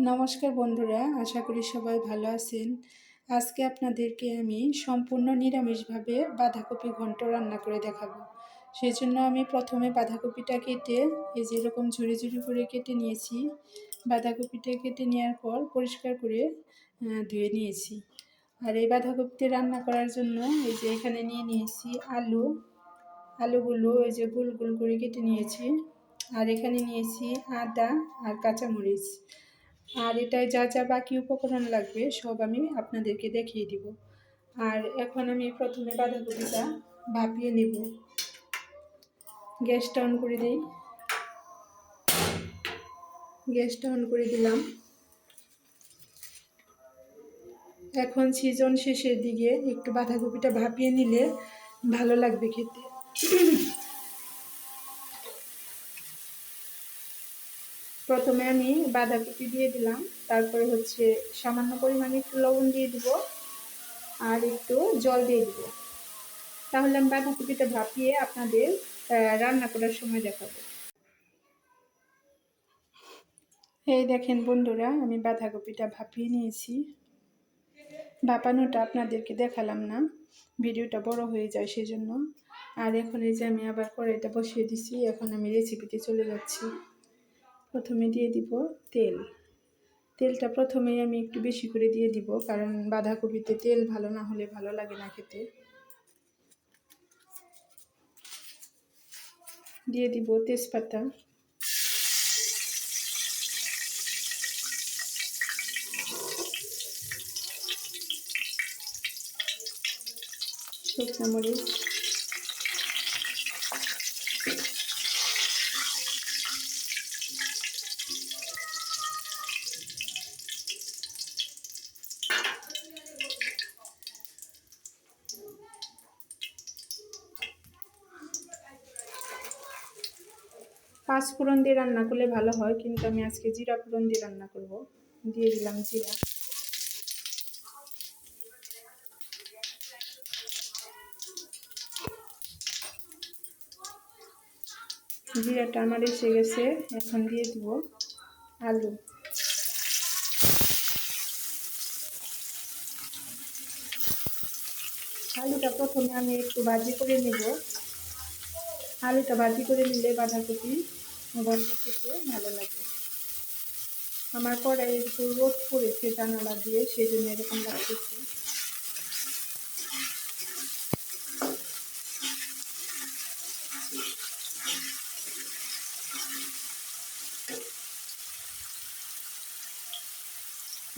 নমস্কার বন্ধুরা, আশা করি সবাই ভালো আছেন। আজকে আপনাদেরকে আমি সম্পূর্ণ নিরামিষভাবে বাঁধাকপি ঘন্ট রান্না করে দেখাবো। সেই জন্য আমি প্রথমে বাঁধাকপিটা কেটে এই যে এরকম ঝুড়ি ঝুড়ি করে কেটে নিয়েছি। বাঁধাকপিটা কেটে নেওয়ার পর পরিষ্কার করে ধুয়ে নিয়েছি। আর এই বাঁধাকপিতে রান্না করার জন্য এই যে এখানে নিয়ে নিয়েছি আলুগুলো এই যে গোল গোল করে কেটে নিয়েছি। আর এখানে নিয়েছি আদা আর কাঁচামরিচ। আর এটায় যা যা বাকি উপকরণ লাগবে সব আমি আপনাদেরকে দেখিয়ে দিব। আর এখন আমি প্রথমে বাঁধাকপিটা ভাপিয়ে নেব। গ্যাসটা অন করে দিই। গ্যাসটা অন করে দিলাম। এখন সিজন শেষের দিকে একটু বাঁধাকপিটা ভাপিয়ে নিলে ভালো লাগবে খেতে। প্রথমে আমি বাঁধাকপি দিয়ে দিলাম, তারপরে সামান্য পরিমাণে একটু লবণ দিয়ে দিব আর একটু জল দিয়ে দিব। তাহলে আমি বাঁধাকপিটা ভাপিয়ে আপনাদের রান্না করার সময় দেখাবো। এই দেখেন বন্ধুরা, আমি বাঁধাকপিটা ভাপিয়ে নিয়েছি। ভাপানোটা আপনাদেরকে দেখালাম না, ভিডিওটা বড় হয়ে যায় সেই জন্য। আর এখন এই যে আমি আবার কড়াইটা বসিয়ে দিছি। এখন আমি রেসিপিতে চলে যাচ্ছি। প্রথমে দিয়ে দিব তেলটা প্রথমেই আমি একটু বেশি করে দিয়ে দিব, কারণ বাঁধাকপিতে তেল ভালো না হলে ভালো লাগে না খেতে। দিয়ে দিব তেজপাতা, শুকনো মরিচ, পাঁচ ফোড়ন দিয়ে রান্না করলে ভালো হয়, কিন্তু আমি আজকে জিরা ফোড়ন দিয়ে রান্না করব। দিয়ে দিলাম জিরা। জিরাটা আমার এসে গেছে। এখন দিয়ে দিব আলু। আলুটা প্রথমে আমি একটু ভাজি করে নেব। আলুটা ভাজি করে নিলে বাঁধাকপি গন্ধ খেতে ভালো লাগে। আমার কড়াইয়ে একটু রোদ পড়েছে জানালা দিয়ে, সেই জন্য এরকম লাগতেছে।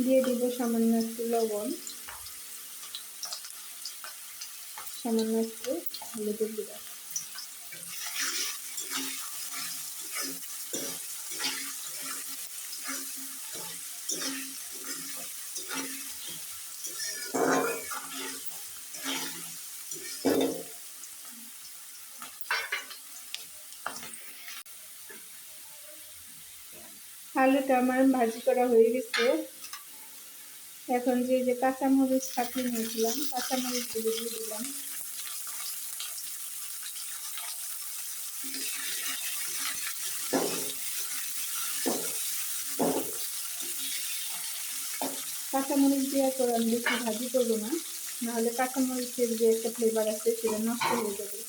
দিয়ে দিব সামান্য একটু লবণ, সামান্য একটু হলুদের গুঁড়া। আলুটা আমার ভাজি করা হয়ে গেছে। এখন যে কাঁচামরিচ কাটিয়ে নিয়েছিলাম, কাঁচামরিচগুলো দিয়ে দিলাম। কাঁচামরিচ দেওয়ার পর আমি বেশি ভাজি করবো না, নাহলে কাঁচামরিচের যে একটা ফ্লেভার আছে সেটা নষ্ট হয়ে যাবে।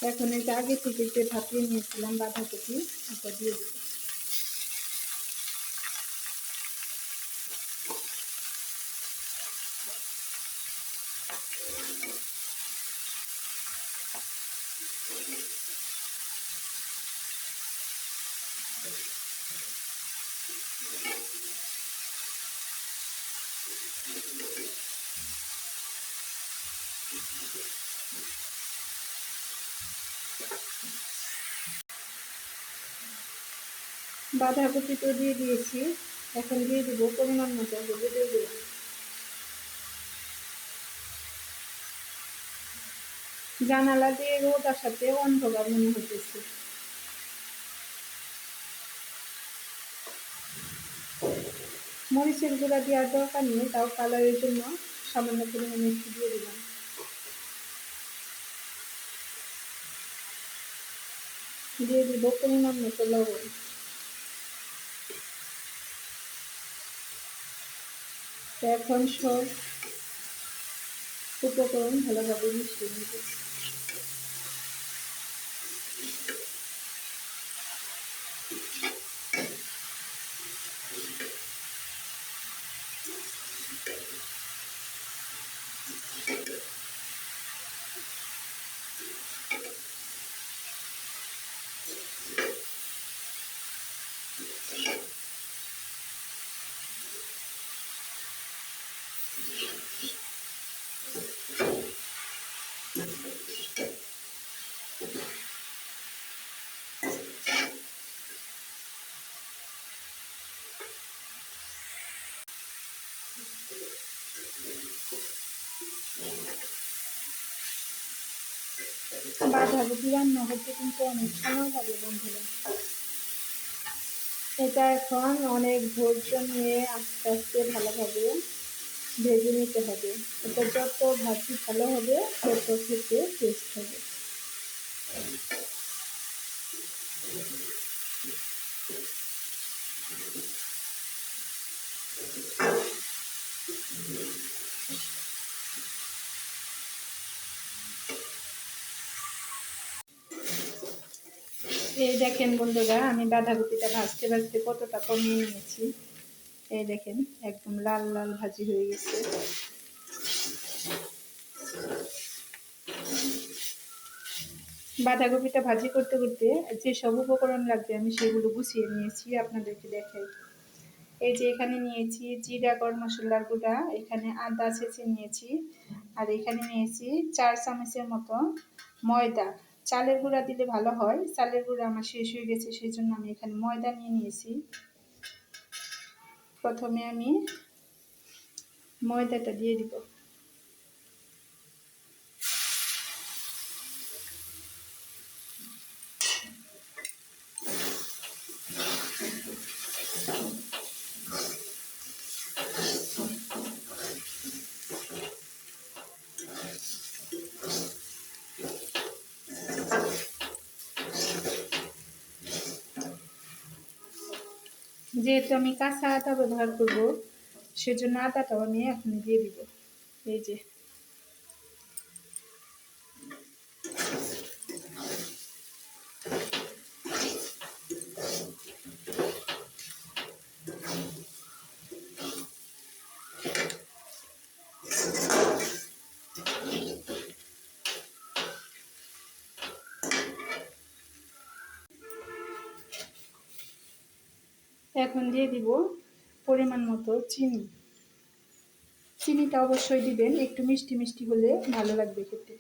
এখন এই যে আগে থেকে যে ভাপিয়ে নিয়েছিলাম বাঁধাকপি, ওটা দিয়ে দেবো। বাঁধাকপি তো দিয়ে দিয়েছি, এখন দিয়ে দেবো পরিমাণ মতো হলুদের গুঁড়া। জানালা দিয়ে রোদ আসাতে অন্ধকার মনে হতেছে। মরিচের গুঁড়া দেওয়ার দরকার নেই, তাও কালারের জন্য সামান্য পরিমাণে একটু দিয়ে দিলাম। দিয়ে দিব পরিমাণ মতো লবণ। এখন সব উপকরণ ভালোভাবে মিশিয়ে নেব। বাঁধাকপি রান্না করতে কিন্তু অনেক সময় লাগে বন্ধুরা। এটা এখন অনেক ধৈর্য নিয়ে আস্তে আস্তে ভালোভাবে ভেজে নিতে হবে। এটা যত ভাজি ভালো হবে তত খেতে টেস্ট হবে। এই দেখেন বন্ধুরা, আমি বাঁধাকপিটা ভাজতে ভাজতে কতটা কমিয়ে নিয়েছি। এই দেখেন একদম লাল লাল ভাজি হয়ে গেছে। বাঁধাকপিটা ভাজি করতে করতে যেসব উপকরণ লাগবে আমি সেগুলো গুছিয়ে নিয়েছি, আপনাদেরকে দেখাই। এই যে এখানে নিয়েছি জিরা গরম মশলার গুঁড়া, এখানে আদা ছেঁচে নিয়েছি, আর এখানে নিয়েছি 4 চামচের মতো ময়দা। চালের গুঁড়া দিলে ভালো হয়, চালের গুঁড়া আমার শেষ হয়ে গেছে, সেই জন্য আমি এখানে ময়দা নিয়ে নিয়েছি। প্রথমে আমি ময়দাটা দিয়ে দিব। যেহেতু আমি কাঁচা আটা ব্যবহার করব, সেজন্য আটাটাও আমি এখন দিয়ে দিব। এই যে এখন দিয়ে দিব পরিমাণ মতো চিনি। চিনিটা অবশ্যই দিবেন, একটু মিষ্টি মিষ্টি হলে ভালো লাগবে খেতে।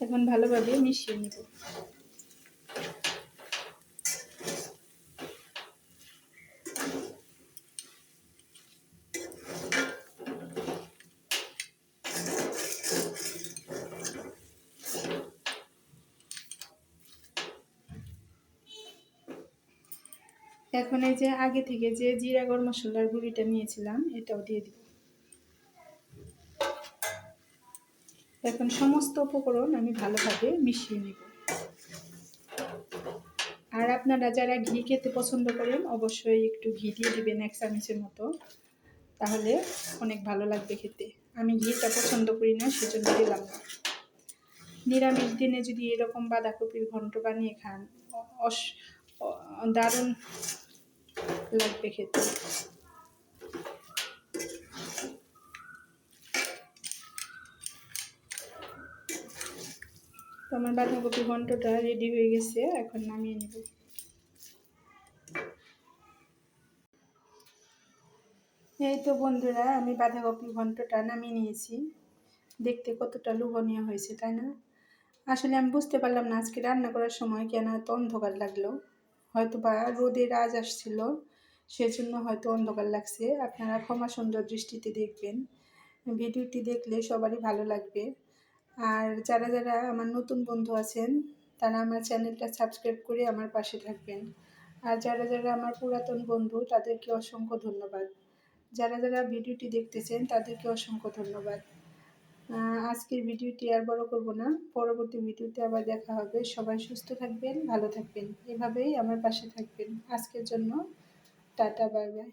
এখন ভালোভাবে মিশিয়ে নেব। এখন এই যে আগে থেকে যে জিরা গরম মশলার গুঁড়িটা নিয়েছিলাম এটাও দিয়ে দিব। এখন সমস্ত উপকরণ আমি ভালোভাবে মিশিয়ে নেব। আর আপনারা যারা ঘি খেতে পছন্দ করেন অবশ্যই একটু ঘি দিয়ে দিবেন 1 চামচের মতো, তাহলে অনেক ভালো লাগবে খেতে। আমি ঘিটা পছন্দ করি না, সেজন্য দিলাম না। নিরামিষ দিনে যদি এরকম বাঁধাকপির ঘন্ট বানিয়ে খান দারুণ লাগবে খেতে। তো আমার বাঁধাকপি ঘন্টটা রেডি হয়ে গেছে, এখন নামিয়ে নেব। এই তো বন্ধুরা, আমি বাঁধাকপি ঘন্টটা নামিয়ে নিয়েছি। দেখতে কতটা লোভনীয় হয়েছে, তাই না? আসলে আমি বুঝতে পারলাম না আজকে রান্না করার সময় কেন এত অন্ধকার লাগলো। হয়তো বা রোদের আজ আসছিল, সেজন্য হয়তো অন্ধকার লাগছে। আপনারা ক্ষমা সুন্দর দৃষ্টিতে দেখবেন। ভিডিওটি দেখলে সবারই ভালো লাগবে। আর যারা যারা আমার নতুন বন্ধু আছেন তারা আমার চ্যানেলটা সাবস্ক্রাইব করে আমার পাশে থাকবেন। আর যারা যারা আমার পুরাতন বন্ধু তাদেরকে অসংখ্য ধন্যবাদ। যারা যারা ভিডিওটি দেখতেছেন তাদেরকে অসংখ্য ধন্যবাদ। আজকের ভিডিওটি আর বড় করব না, পরবর্তী ভিডিওতে আবার দেখা হবে। সবাই সুস্থ থাকবেন, ভালো থাকবেন, এভাবেই আমার পাশে থাকবেন। আজকের জন্য টাটা, বাই বাই।